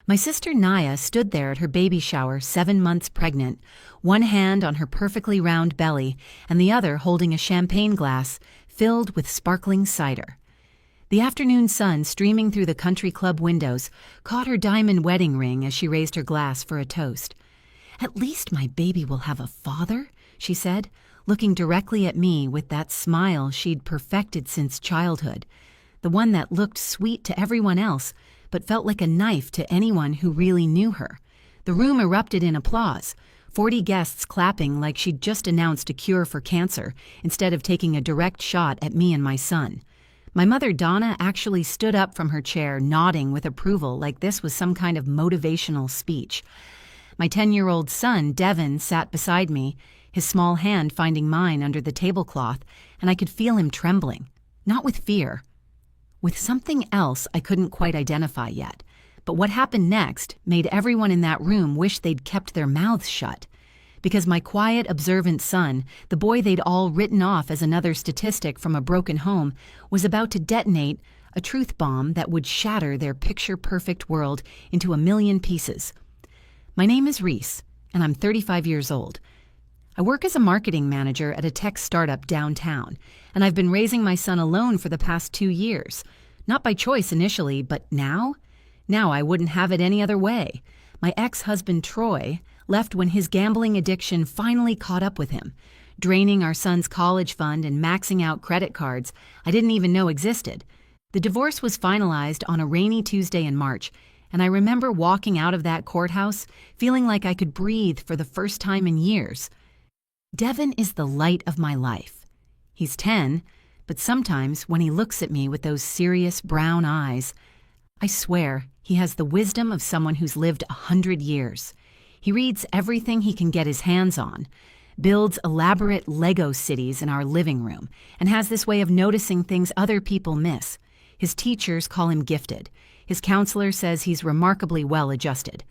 My sister Naya stood there at her baby shower, 7 months pregnant, one hand on her perfectly round belly and the other holding a champagne glass filled with sparkling cider. The afternoon sun streaming through the country club windows caught her diamond wedding ring as she raised her glass for a toast. "At least my baby will have a father," she said, looking directly at me with that smile she'd perfected since childhood, the one that looked sweet to everyone else but felt like a knife to anyone who really knew her. The room erupted in applause, 40 guests clapping like she'd just announced a cure for cancer instead of taking a direct shot at me and my son. My mother Donna actually stood up from her chair, nodding with approval like this was some kind of motivational speech. My 10-year-old son, Devin, sat beside me, his small hand finding mine under the tablecloth, and I could feel him trembling. Not with fear. With something else I couldn't quite identify yet. But what happened next made everyone in that room wish they'd kept their mouths shut. Because my quiet, observant son, the boy they'd all written off as another statistic from a broken home, was about to detonate a truth bomb that would shatter their picture-perfect world into a million pieces. My name is Reese, and I'm 35 years old. I work as a marketing manager at a tech startup downtown, and I've been raising my son alone for the past 2 years. Not by choice initially, but now? Now I wouldn't have it any other way. My ex-husband Troy left when his gambling addiction finally caught up with him, draining our son's college fund and maxing out credit cards I didn't even know existed. The divorce was finalized on a rainy Tuesday in March, and I remember walking out of that courthouse feeling like I could breathe for the first time in years. Devin is the light of my life. He's 10, but sometimes when he looks at me with those serious brown eyes, I swear he has the wisdom of someone who's lived 100 years. He reads everything he can get his hands on, builds elaborate Lego cities in our living room, and has this way of noticing things other people miss. His teachers call him gifted. His counselor says he's remarkably well-adjusted.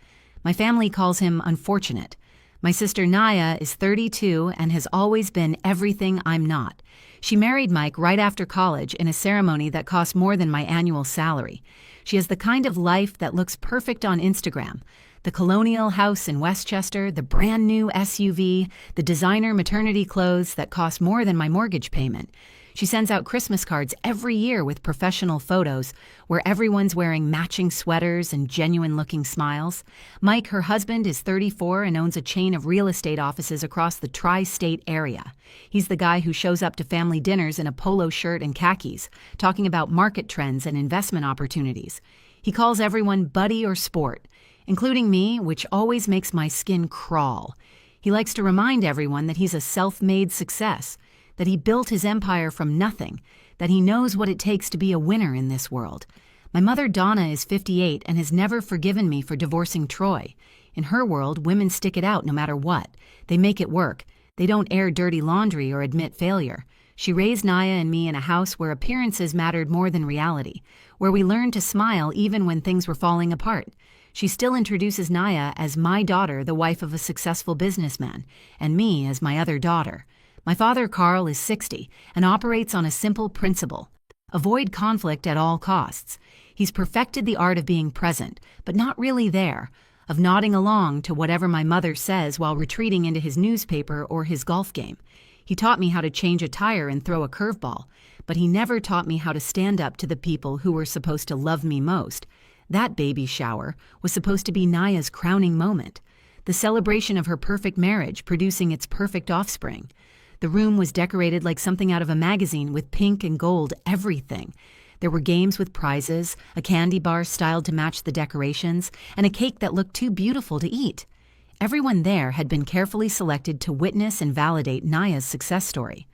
My family calls him unfortunate. My sister Naya is 32 and has always been everything I'm not. She married Mike right after college in a ceremony that cost more than my annual salary. She has the kind of life that looks perfect on Instagram. The colonial house in Westchester, the brand new SUV, the designer maternity clothes that cost more than my mortgage payment. She sends out Christmas cards every year with professional photos where everyone's wearing matching sweaters and genuine-looking smiles. Mike, her husband, is 34 and owns a chain of real estate offices across the tri-state area. He's the guy who shows up to family dinners in a polo shirt and khakis, talking about market trends and investment opportunities. He calls everyone buddy or sport, including me, which always makes my skin crawl. He likes to remind everyone that he's a self-made success, that he built his empire from nothing, that he knows what it takes to be a winner in this world. My mother Donna is 58 and has never forgiven me for divorcing Troy. In her world, women stick it out no matter what. They make it work. They don't air dirty laundry or admit failure. She raised Naya and me in a house where appearances mattered more than reality, where we learned to smile even when things were falling apart. She still introduces Naya as my daughter, the wife of a successful businessman, and me as my other daughter. My father, Carl, is 60 and operates on a simple principle: avoid conflict at all costs. He's perfected the art of being present, but not really there, of nodding along to whatever my mother says while retreating into his newspaper or his golf game. He taught me how to change a tire and throw a curveball, but he never taught me how to stand up to the people who were supposed to love me most. That baby shower was supposed to be Naya's crowning moment, the celebration of her perfect marriage producing its perfect offspring. The room was decorated like something out of a magazine with pink and gold everything. There were games with prizes, a candy bar styled to match the decorations, and a cake that looked too beautiful to eat. Everyone there had been carefully selected to witness and validate Naya's success story.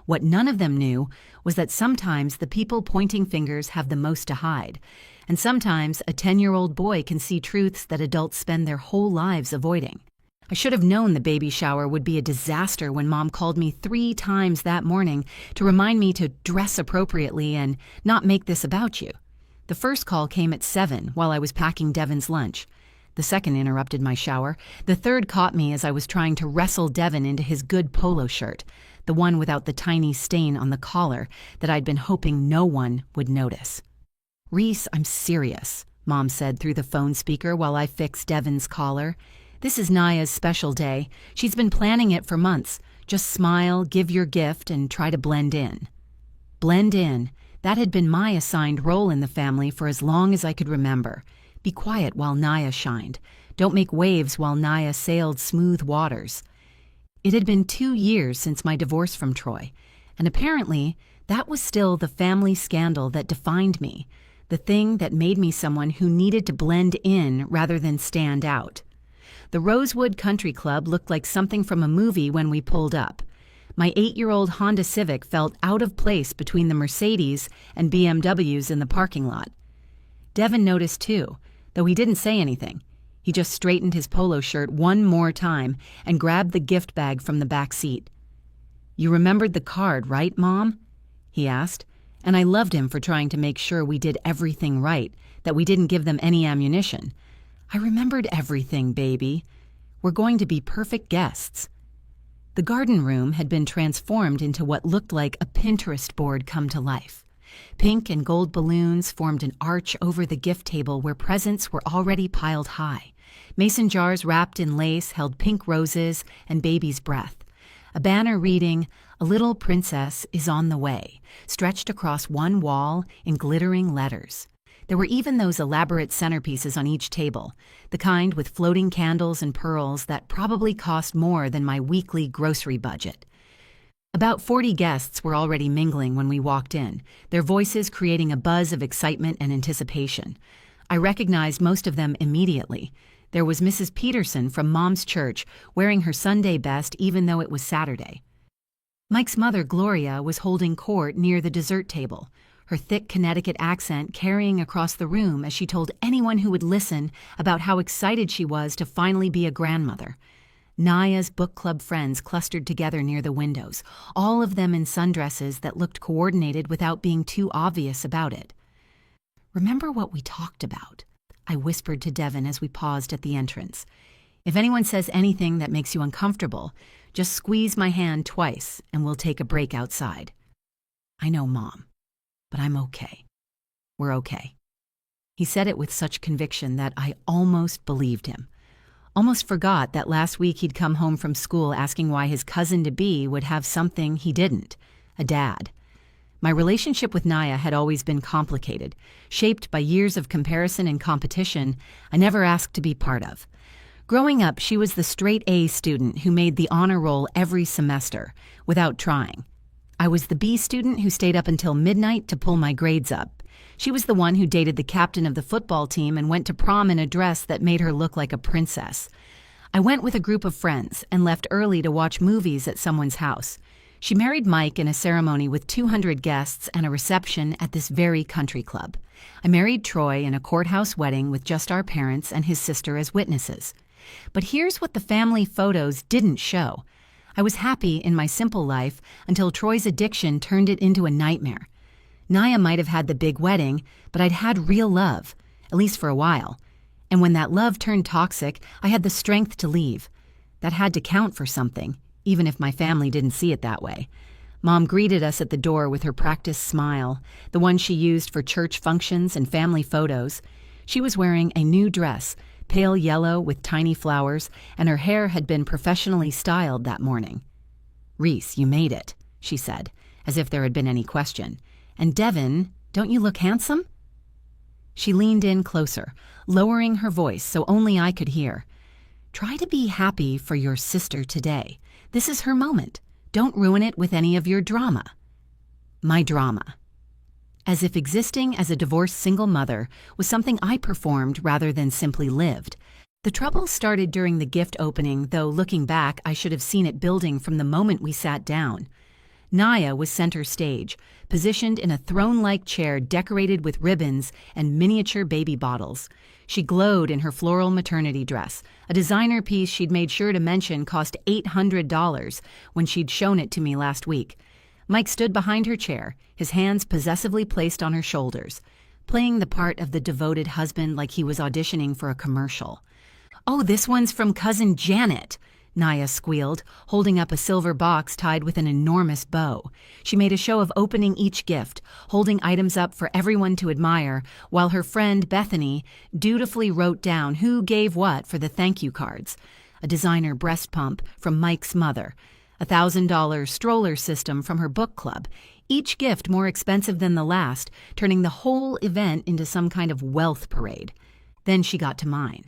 What none of them knew was that sometimes the people pointing fingers have the most to hide, and sometimes a 10-year-old boy can see truths that adults spend their whole lives avoiding. I should have known the baby shower would be a disaster when Mom called me 3 times that morning to remind me to dress appropriately and not make this about you. The first call came at 7 while I was packing Devin's lunch. The second interrupted my shower. The third caught me as I was trying to wrestle Devin into his good polo shirt, the one without the tiny stain on the collar that I'd been hoping no one would notice. "Reese, I'm serious," Mom said through the phone speaker while I fixed Devon's collar. "This is Naya's special day. She's been planning it for months. Just smile, give your gift, and try to blend in." Blend in. That had been my assigned role in the family for as long as I could remember. Be quiet while Naya shined. Don't make waves while Naya sailed smooth waters. It had been 2 years since my divorce from Troy, and apparently that was still the family scandal that defined me, the thing that made me someone who needed to blend in rather than stand out. The Rosewood Country Club looked like something from a movie when we pulled up. My 8-year-old Honda Civic felt out of place between the Mercedes and BMWs in the parking lot. Devon noticed too, though he didn't say anything. He just straightened his polo shirt one more time and grabbed the gift bag from the back seat. "You remembered the card, right, Mom?" he asked, and I loved him for trying to make sure we did everything right, that we didn't give them any ammunition. "I remembered everything, baby. We're going to be perfect guests." The garden room had been transformed into what looked like a Pinterest board come to life. Pink and gold balloons formed an arch over the gift table where presents were already piled high. Mason jars wrapped in lace held pink roses and baby's breath. A banner reading, "A little princess is on the way," stretched across one wall in glittering letters. There were even those elaborate centerpieces on each table, the kind with floating candles and pearls that probably cost more than my weekly grocery budget. About 40 guests were already mingling when we walked in, their voices creating a buzz of excitement and anticipation. I recognized most of them immediately. There was Mrs. Peterson from Mom's church, wearing her Sunday best even though it was Saturday. Mike's mother, Gloria, was holding court near the dessert table, her thick Connecticut accent carrying across the room as she told anyone who would listen about how excited she was to finally be a grandmother. Naya's book club friends clustered together near the windows, all of them in sundresses that looked coordinated without being too obvious about it. "Remember what we talked about?" I whispered to Devon as we paused at the entrance. "If anyone says anything that makes you uncomfortable, just squeeze my hand twice and we'll take a break outside." "I know, Mom, but I'm okay. We're okay." He said it with such conviction that I almost believed him. Almost forgot that last week he'd come home from school asking why his cousin-to-be would have something he didn't, a dad. My relationship with Naya had always been complicated, shaped by years of comparison and competition I never asked to be part of. Growing up, she was the straight-A student who made the honor roll every semester, without trying. I was the B student who stayed up until midnight to pull my grades up. She was the one who dated the captain of the football team and went to prom in a dress that made her look like a princess. I went with a group of friends and left early to watch movies at someone's house. She married Mike in a ceremony with 200 guests and a reception at this very country club. I married Troy in a courthouse wedding with just our parents and his sister as witnesses. But here's what the family photos didn't show. I was happy in my simple life until Troy's addiction turned it into a nightmare. Naya might have had the big wedding, but I'd had real love, at least for a while. And when that love turned toxic, I had the strength to leave. That had to count for something, even if my family didn't see it that way. Mom greeted us at the door with her practiced smile, the one she used for church functions and family photos. She was wearing a new dress, pale yellow with tiny flowers, and her hair had been professionally styled that morning. "Reese, you made it," she said, as if there had been any question. "And Devon, don't you look handsome?" She leaned in closer, lowering her voice so only I could hear. "Try to be happy for your sister today. This is her moment. Don't ruin it with any of your drama." My drama. As if existing as a divorced single mother was something I performed rather than simply lived. The trouble started during the gift opening, though looking back, I should have seen it building from the moment we sat down. Naya was center stage, positioned in a throne-like chair decorated with ribbons and miniature baby bottles. She glowed in her floral maternity dress, a designer piece she'd made sure to mention cost $800 when she'd shown it to me last week. Mike stood behind her chair, his hands possessively placed on her shoulders, playing the part of the devoted husband like he was auditioning for a commercial. "Oh, this one's from Cousin Janet," Naya squealed, holding up a silver box tied with an enormous bow. She made a show of opening each gift, holding items up for everyone to admire, while her friend Bethany dutifully wrote down who gave what for the thank you cards. A designer breast pump from Mike's mother, a $1,000 stroller system from her book club, each gift more expensive than the last, turning the whole event into some kind of wealth parade. Then she got to mine.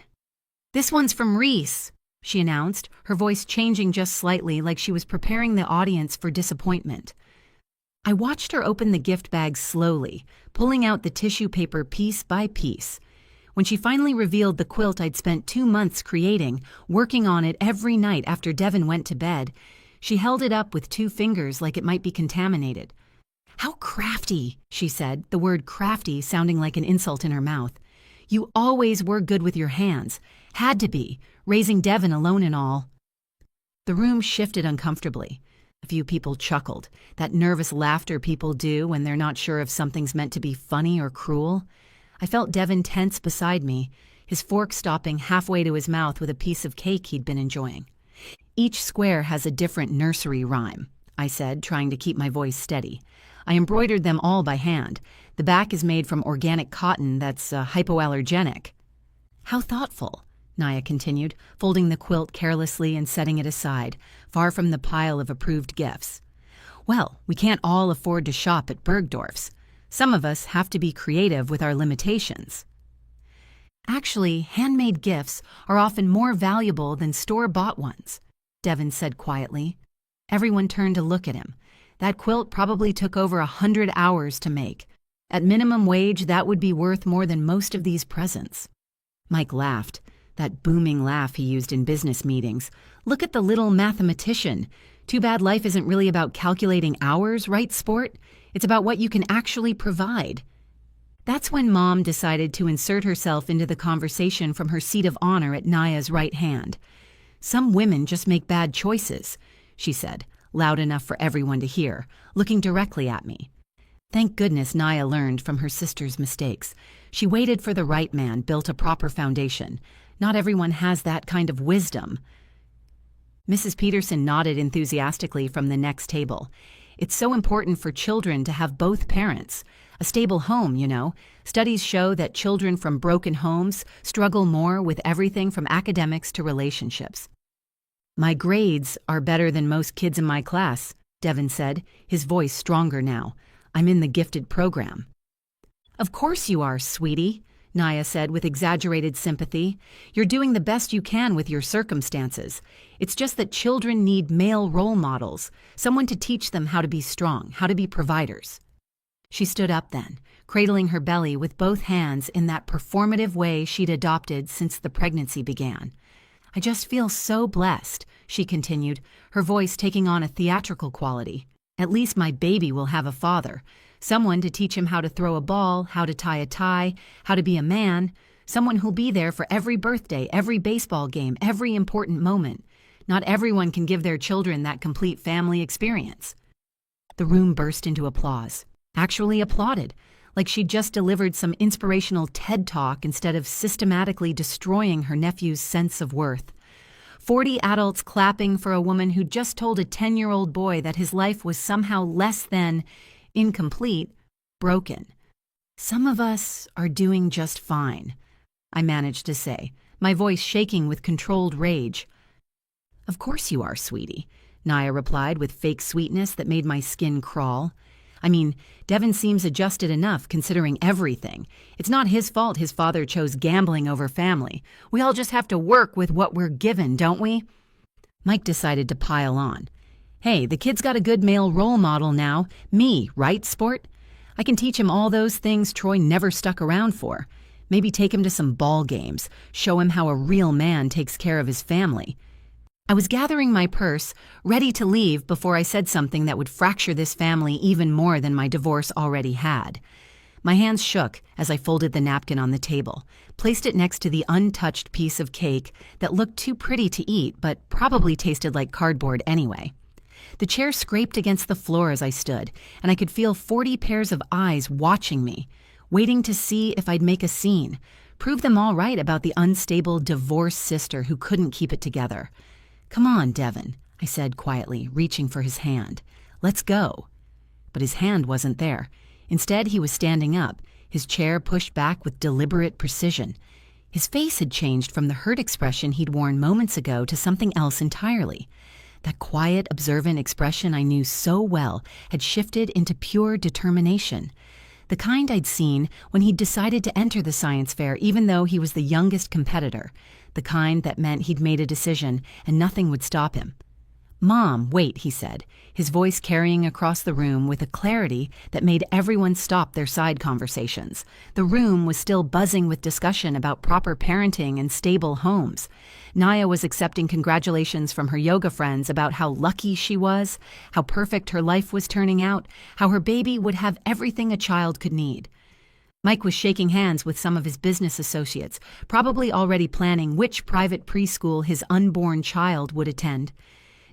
"This one's from Reese," she announced, her voice changing just slightly, like she was preparing the audience for disappointment. I watched her open the gift bag slowly, pulling out the tissue paper piece by piece. When she finally revealed the quilt I'd spent 2 months creating, working on it every night after Devin went to bed, she held it up with 2 fingers like it might be contaminated. "How crafty," she said, the word crafty sounding like an insult in her mouth. "You always were good with your hands. Had to be, raising Devin alone and all." The room shifted uncomfortably. A few people chuckled, that nervous laughter people do when they're not sure if something's meant to be funny or cruel. I felt Devin tense beside me, his fork stopping halfway to his mouth with a piece of cake he'd been enjoying. "Each square has a different nursery rhyme," I said, trying to keep my voice steady. "I embroidered them all by hand. The back is made from organic cotton that's hypoallergenic." "How thoughtful," Naya continued, folding the quilt carelessly and setting it aside, far from the pile of approved gifts. "Well, we can't all afford to shop at Bergdorf's. Some of us have to be creative with our limitations." "Actually, handmade gifts are often more valuable than store-bought ones," Devin said quietly. Everyone turned to look at him. That quilt probably took over 100 hours to make. At minimum wage, that would be worth more than most of these presents. Mike laughed, that booming laugh he used in business meetings. "Look at the little mathematician. Too bad life isn't really about calculating hours, right, sport? It's about what you can actually provide." That's when Mom decided to insert herself into the conversation from her seat of honor at Naya's right hand. "Some women just make bad choices," she said, loud enough for everyone to hear, looking directly at me. Thank goodness Naya learned from her sister's mistakes. She waited for the right man, built a proper foundation. Not everyone has that kind of wisdom. Mrs. Peterson nodded enthusiastically from the next table. "It's so important for children to have both parents. A stable home, you know. Studies show that children from broken homes struggle more with everything from academics to relationships." "My grades are better than most kids in my class," Devin said, his voice stronger now. "I'm in the gifted program." "Of course you are, sweetie," Naya said with exaggerated sympathy. "You're doing the best you can with your circumstances. It's just that children need male role models, someone to teach them how to be strong, how to be providers." She stood up then, cradling her belly with both hands in that performative way she'd adopted since the pregnancy began. "I just feel so blessed," she continued, her voice taking on a theatrical quality. "At least my baby will have a father. Someone to teach him how to throw a ball, how to tie a tie, how to be a man. Someone who'll be there for every birthday, every baseball game, every important moment. Not everyone can give their children that complete family experience." The room burst into applause. Actually applauded, like she'd just delivered some inspirational TED Talk instead of systematically destroying her nephew's sense of worth. 40 adults clapping for a woman who just told a 10-year-old boy that his life was somehow less than incomplete, broken. "Some of us are doing just fine," I managed to say, my voice shaking with controlled rage. "Of course you are, sweetie," Naya replied with fake sweetness that made my skin crawl. "I mean, Devin seems adjusted enough considering everything. It's not his fault his father chose gambling over family. We all just have to work with what we're given, don't we?" Mike decided to pile on. "Hey, the kid's got a good male role model now. Me, right, sport? I can teach him all those things Troy never stuck around for. Maybe take him to some ball games, show him how a real man takes care of his family." I was gathering my purse, ready to leave before I said something that would fracture this family even more than my divorce already had. My hands shook as I folded the napkin on the table, placed it next to the untouched piece of cake that looked too pretty to eat but probably tasted like cardboard anyway. The chair scraped against the floor as I stood, and I could feel 40 pairs of eyes watching me, waiting to see if I'd make a scene, prove them all right about the unstable divorced sister who couldn't keep it together. "Come on, Devin," I said quietly, reaching for his hand. "Let's go." But his hand wasn't there. Instead, he was standing up, his chair pushed back with deliberate precision. His face had changed from the hurt expression he'd worn moments ago to something else entirely. That quiet, observant expression I knew so well had shifted into pure determination. The kind I'd seen when he'd decided to enter the science fair even though he was the youngest competitor. The kind that meant he'd made a decision and nothing would stop him. "Mom, wait," he said, his voice carrying across the room with a clarity that made everyone stop their side conversations. The room was still buzzing with discussion about proper parenting and stable homes. Naya was accepting congratulations from her yoga friends about how lucky she was, how perfect her life was turning out, how her baby would have everything a child could need. Mike was shaking hands with some of his business associates, probably already planning which private preschool his unborn child would attend.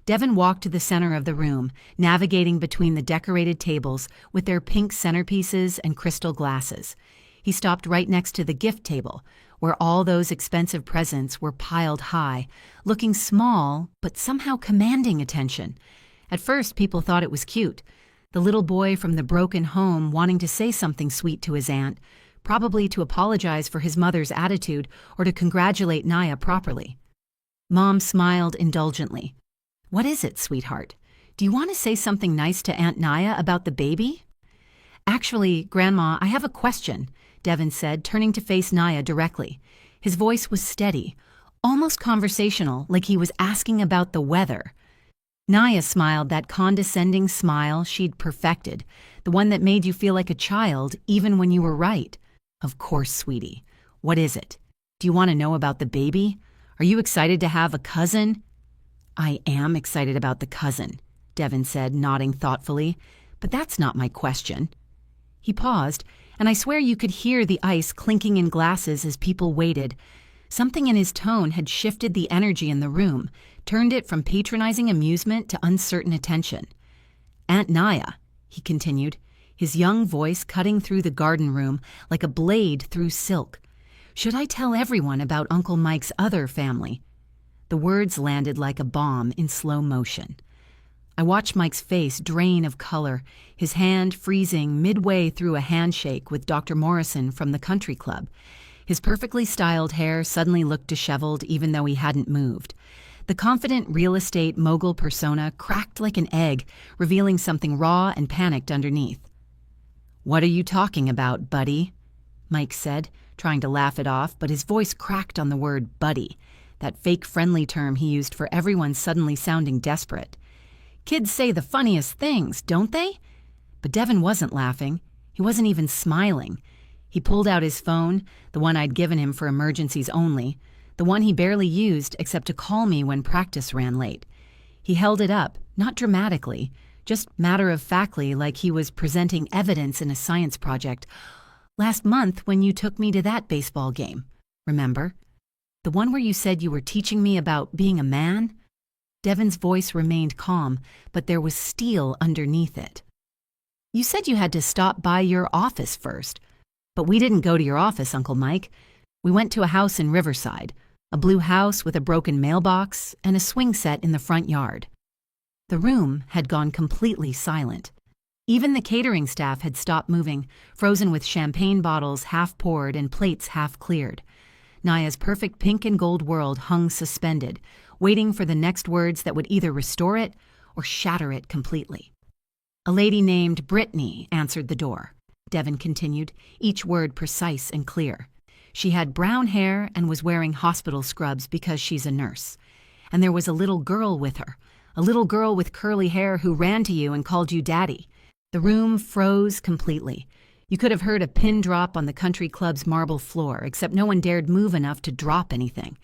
Devin walked to the center of the room, navigating between the decorated tables with their pink centerpieces and crystal glasses. He stopped right next to the gift table, where all those expensive presents were piled high, looking small but somehow commanding attention. At first, people thought it was cute. The little boy from the broken home wanting to say something sweet to his aunt, probably to apologize for his mother's attitude or to congratulate Naya properly. Mom smiled indulgently. "What is it, sweetheart? Do you want to say something nice to Aunt Naya about the baby?" "Actually, Grandma, I have a question," Devin said, turning to face Naya directly. His voice was steady, almost conversational, like he was asking about the weather. Naya smiled that condescending smile she'd perfected, the one that made you feel like a child even when you were right. "Of course, sweetie. What is it? Do you want to know about the baby? Are you excited to have a cousin?" "I am excited about the cousin," Devin said, nodding thoughtfully, "but that's not my question." He paused, and I swear you could hear the ice clinking in glasses as people waited. Something in his tone had shifted the energy in the room, turned it from patronizing amusement to uncertain attention. "Aunt Naya," he continued, his young voice cutting through the garden room like a blade through silk. "Should I tell everyone about Uncle Mike's other family?" The words landed like a bomb in slow motion. I watched Mike's face drain of color, his hand freezing midway through a handshake with Dr. Morrison from the country club. His perfectly styled hair suddenly looked disheveled even though he hadn't moved. The confident real estate mogul persona cracked like an egg, revealing something raw and panicked underneath. "What are you talking about, buddy?" Mike said, trying to laugh it off, but his voice cracked on the word buddy, that fake friendly term he used for everyone suddenly sounding desperate. "Kids say the funniest things, don't they?" But Devin wasn't laughing. He wasn't even smiling. He pulled out his phone, the one I'd given him for emergencies only, the one he barely used except to call me when practice ran late. He held it up, not dramatically, just matter-of-factly, like he was presenting evidence in a science project. "Last month when you took me to that baseball game, remember? The one where you said you were teaching me about being a man?" Devin's voice remained calm, but there was steel underneath it. "You said you had to stop by your office first. But we didn't go to your office, Uncle Mike. We went to a house in Riverside, a blue house with a broken mailbox and a swing set in the front yard." The room had gone completely silent. Even the catering staff had stopped moving, frozen with champagne bottles half poured and plates half cleared. Naya's perfect pink and gold world hung suspended, waiting for the next words that would either restore it or shatter it completely. "A lady named Brittany answered the door," Devin continued, each word precise and clear. "She had brown hair and was wearing hospital scrubs because she's a nurse. And there was a little girl with her, a little girl with curly hair who ran to you and called you Daddy." The room froze completely. You could have heard a pin drop on the country club's marble floor, except no one dared move enough to drop anything.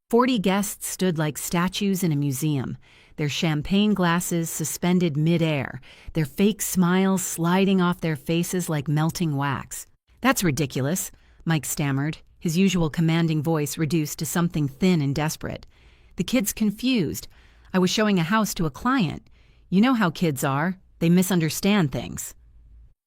40 guests stood like statues in a museum, their champagne glasses suspended mid-air, their fake smiles sliding off their faces like melting wax. "That's ridiculous," Mike stammered, his usual commanding voice reduced to something thin and desperate. "The kid's confused. I was showing a house to a client. You know how kids are. They misunderstand things."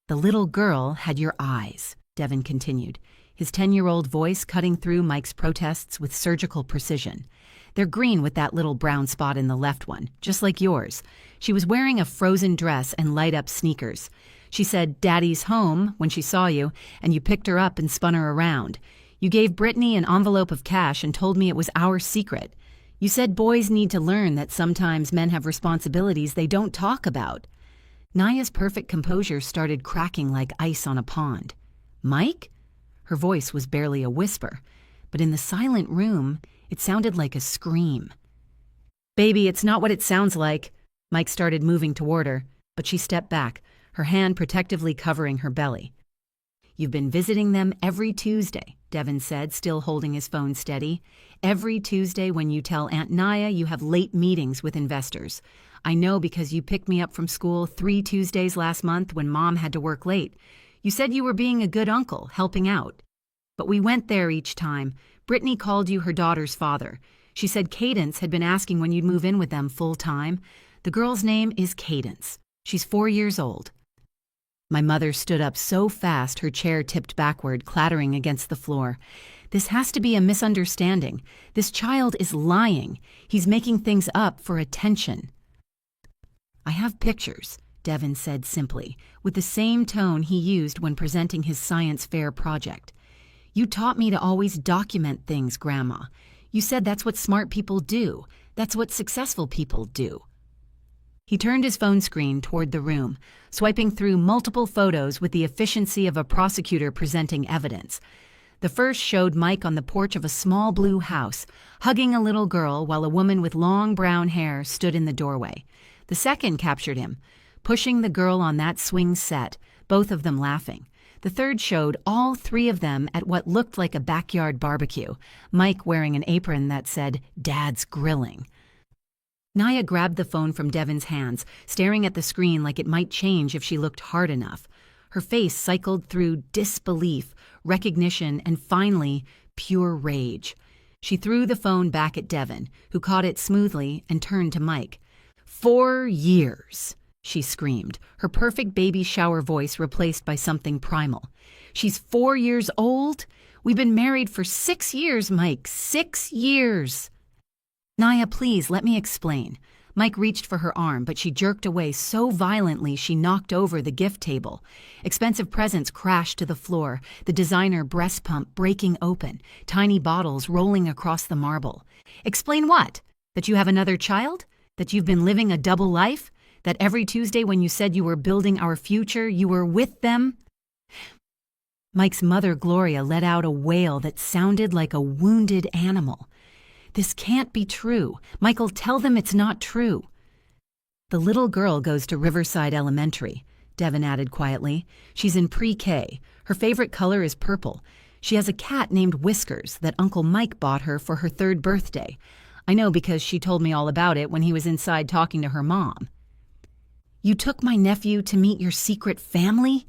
"The little girl had your eyes," Devin continued, his 10-year-old voice cutting through Mike's protests with surgical precision. They're green with that little brown spot in the left one, just like yours. She was wearing a frozen dress and light-up sneakers. She said, "Daddy's home," when she saw you, and you picked her up and spun her around. You gave Brittany an envelope of cash and told me it was our secret. You said boys need to learn that sometimes men have responsibilities they don't talk about. Naya's perfect composure started cracking like ice on a pond. "Mike?" Her voice was barely a whisper, but in the silent room, it sounded like a scream. "Baby, it's not what it sounds like." Mike started moving toward her, but she stepped back, her hand protectively covering her belly. "You've been visiting them every Tuesday," Devin said, still holding his phone steady. "Every Tuesday when you tell Aunt Naya you have late meetings with investors. I know because you picked me up from school 3 Tuesdays last month when Mom had to work late. You said you were being a good uncle, helping out. But we went there each time. Brittany called you her daughter's father. She said Cadence had been asking when you'd move in with them full time. The girl's name is Cadence. She's 4 years old." My mother stood up so fast her chair tipped backward, clattering against the floor. "This has to be a misunderstanding. This child is lying. He's making things up for attention." "I have pictures," Devin said simply, with the same tone he used when presenting his science fair project. "You taught me to always document things, Grandma. You said that's what smart people do. That's what successful people do." He turned his phone screen toward the room, swiping through multiple photos with the efficiency of a prosecutor presenting evidence. The first showed Mike on the porch of a small blue house, hugging a little girl while a woman with long brown hair stood in the doorway. The second captured him, pushing the girl on that swing set, both of them laughing. The third showed all 3 of them at what looked like a backyard barbecue, Mike wearing an apron that said, "Dad's Grilling." Naya grabbed the phone from Devin's hands, staring at the screen like it might change if she looked hard enough. Her face cycled through disbelief, recognition, and finally, pure rage. She threw the phone back at Devin, who caught it smoothly and turned to Mike. 4 years, she screamed, her perfect baby shower voice replaced by something primal. "She's 4 years old? We've been married for 6 years, Mike, 6 years." "Naya, please, let me explain." Mike reached for her arm, but she jerked away so violently she knocked over the gift table. Expensive presents crashed to the floor, the designer breast pump breaking open, tiny bottles rolling across the marble. "Explain what? That you have another child? That you've been living a double life? That every Tuesday when you said you were building our future, you were with them?" Mike's mother, Gloria, let out a wail that sounded like a wounded animal. "This can't be true. Michael, tell them it's not true." "The little girl goes to Riverside Elementary," Devin added quietly. "She's in pre-K. Her favorite color is purple. She has a cat named Whiskers that Uncle Mike bought her for her 3rd birthday. I know because she told me all about it when he was inside talking to her mom." "You took my nephew to meet your secret family?"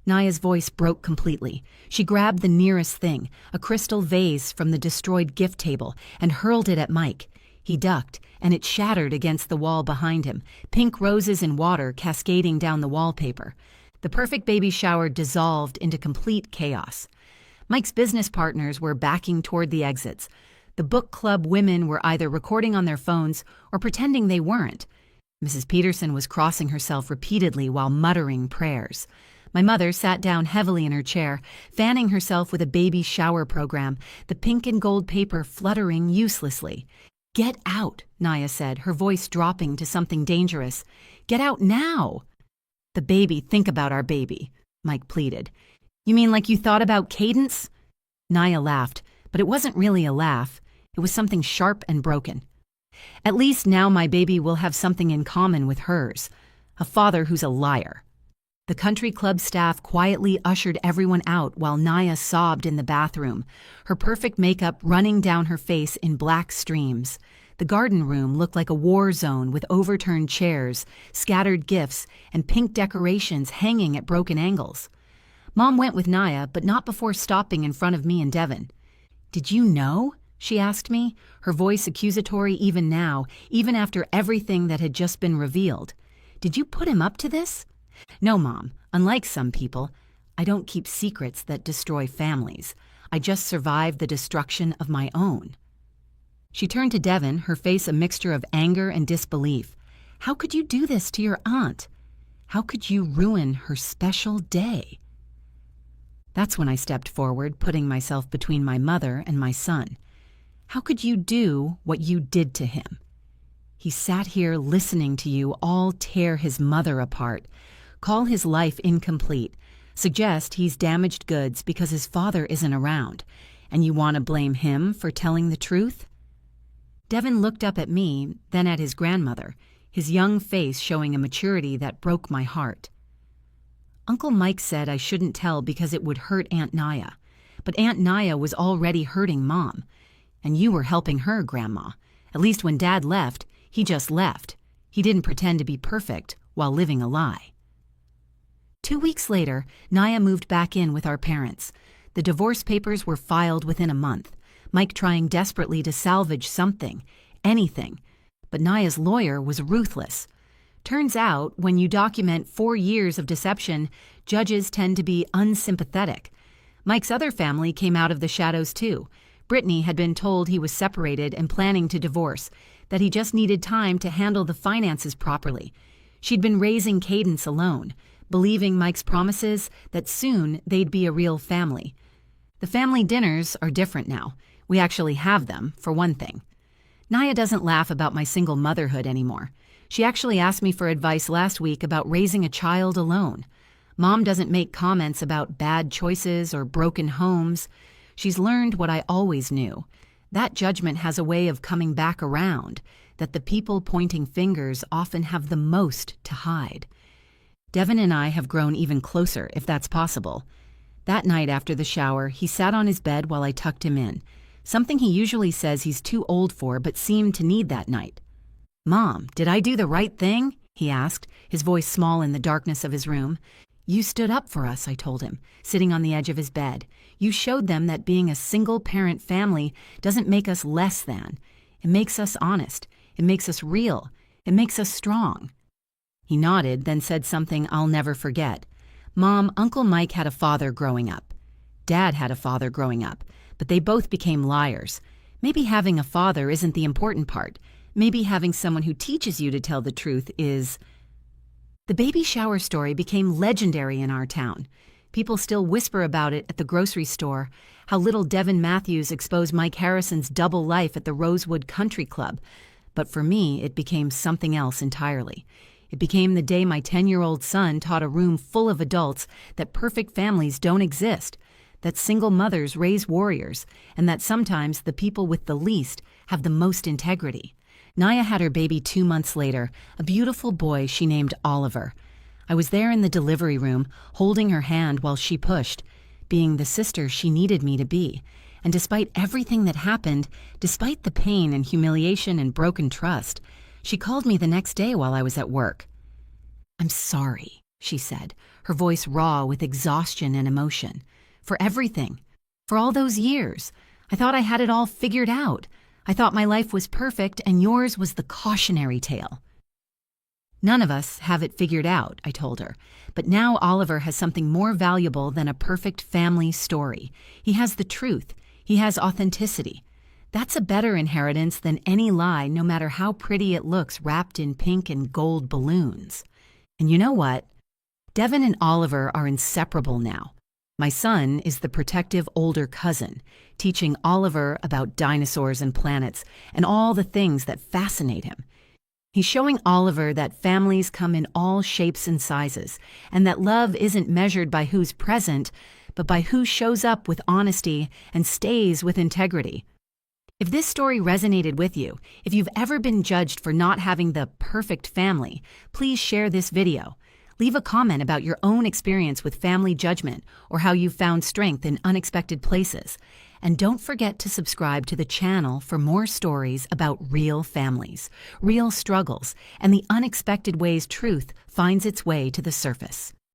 Naya's voice broke completely. She grabbed the nearest thing, a crystal vase from the destroyed gift table, and hurled it at Mike. He ducked, and it shattered against the wall behind him, pink roses and water cascading down the wallpaper. The perfect baby shower dissolved into complete chaos. Mike's business partners were backing toward the exits. The book club women were either recording on their phones or pretending they weren't. Mrs. Peterson was crossing herself repeatedly while muttering prayers. My mother sat down heavily in her chair, fanning herself with a baby shower program, the pink and gold paper fluttering uselessly. "Get out," Naya said, her voice dropping to something dangerous. "Get out now." "The baby, think about our baby," Mike pleaded. "You mean like you thought about Cadence?" Naya laughed, but it wasn't really a laugh. It was something sharp and broken. "At least now my baby will have something in common with hers. A father who's a liar." The country club staff quietly ushered everyone out while Naya sobbed in the bathroom, her perfect makeup running down her face in black streams. The garden room looked like a war zone with overturned chairs, scattered gifts, and pink decorations hanging at broken angles. Mom went with Naya, but not before stopping in front of me and Devin. "Did you know?" she asked me, her voice accusatory even now, even after everything that had just been revealed. "Did you put him up to this?" "No, Mom. Unlike some people, I don't keep secrets that destroy families. I just survived the destruction of my own." She turned to Devin, her face a mixture of anger and disbelief. How could you do this to your aunt? How could you ruin her special day? That's when I stepped forward, putting myself between my mother and my son. How could you do what you did to him? He sat here listening to you all tear his mother apart, call his life incomplete, suggest he's damaged goods because his father isn't around, and you want to blame him for telling the truth? Devin looked up at me, then at his grandmother, his young face showing a maturity that broke my heart. Uncle Mike said I shouldn't tell because it would hurt Aunt Naya, but Aunt Naya was already hurting Mom, and you were helping her, Grandma. At least when Dad left, he just left. He didn't pretend to be perfect while living a lie. 2 weeks later, Naya moved back in with our parents. The divorce papers were filed within a month, Mike trying desperately to salvage something, anything. But Naya's lawyer was ruthless. Turns out, when you document 4 years of deception, judges tend to be unsympathetic. Mike's other family came out of the shadows too. Brittany had been told he was separated and planning to divorce, that he just needed time to handle the finances properly. She'd been raising Cadence alone, believing Mike's promises that soon they'd be a real family. The family dinners are different now. We actually have them, for one thing. Naya doesn't laugh about my single motherhood anymore. She actually asked me for advice last week about raising a child alone. Mom doesn't make comments about bad choices or broken homes. She's learned what I always knew. That judgment has a way of coming back around, that the people pointing fingers often have the most to hide. Devin and I have grown even closer, if that's possible. That night after the shower, he sat on his bed while I tucked him in, something he usually says he's too old for but seemed to need that night. "Mom, did I do the right thing?" he asked, his voice small in the darkness of his room. "You stood up for us," I told him, sitting on the edge of his bed. "You showed them that being a single-parent family doesn't make us less than. It makes us honest. It makes us real. It makes us strong." He nodded, then said something I'll never forget. "Mom, Uncle Mike had a father growing up. Dad had a father growing up, but they both became liars. Maybe having a father isn't the important part. Maybe having someone who teaches you to tell the truth is." The baby shower story became legendary in our town. People still whisper about it at the grocery store, how little Devin Matthews exposed Mike Harrison's double life at the Rosewood Country Club. But for me, it became something else entirely. It became the day my 10-year-old son taught a room full of adults that perfect families don't exist, that single mothers raise warriors, and that sometimes the people with the least have the most integrity. Naya had her baby 2 months later, a beautiful boy she named Oliver. I was there in the delivery room, holding her hand while she pushed, being the sister she needed me to be. And despite everything that happened, despite the pain and humiliation and broken trust, she called me the next day while I was at work. "I'm sorry," she said, her voice raw with exhaustion and emotion. "For everything. For all those years. I thought I had it all figured out. I thought my life was perfect and yours was the cautionary tale." "None of us have it figured out," I told her. "But now Oliver has something more valuable than a perfect family story. He has the truth. He has authenticity. That's a better inheritance than any lie, no matter how pretty it looks wrapped in pink and gold balloons. And you know what? Devin and Oliver are inseparable now. My son is the protective older cousin, teaching Oliver about dinosaurs and planets and all the things that fascinate him. He's showing Oliver that families come in all shapes and sizes, and that love isn't measured by who's present, but by who shows up with honesty and stays with integrity. If this story resonated with you, if you've ever been judged for not having the perfect family, please share this video. Leave a comment about your own experience with family judgment or how you've found strength in unexpected places. And don't forget to subscribe to the channel for more stories about real families, real struggles, and the unexpected ways truth finds its way to the surface.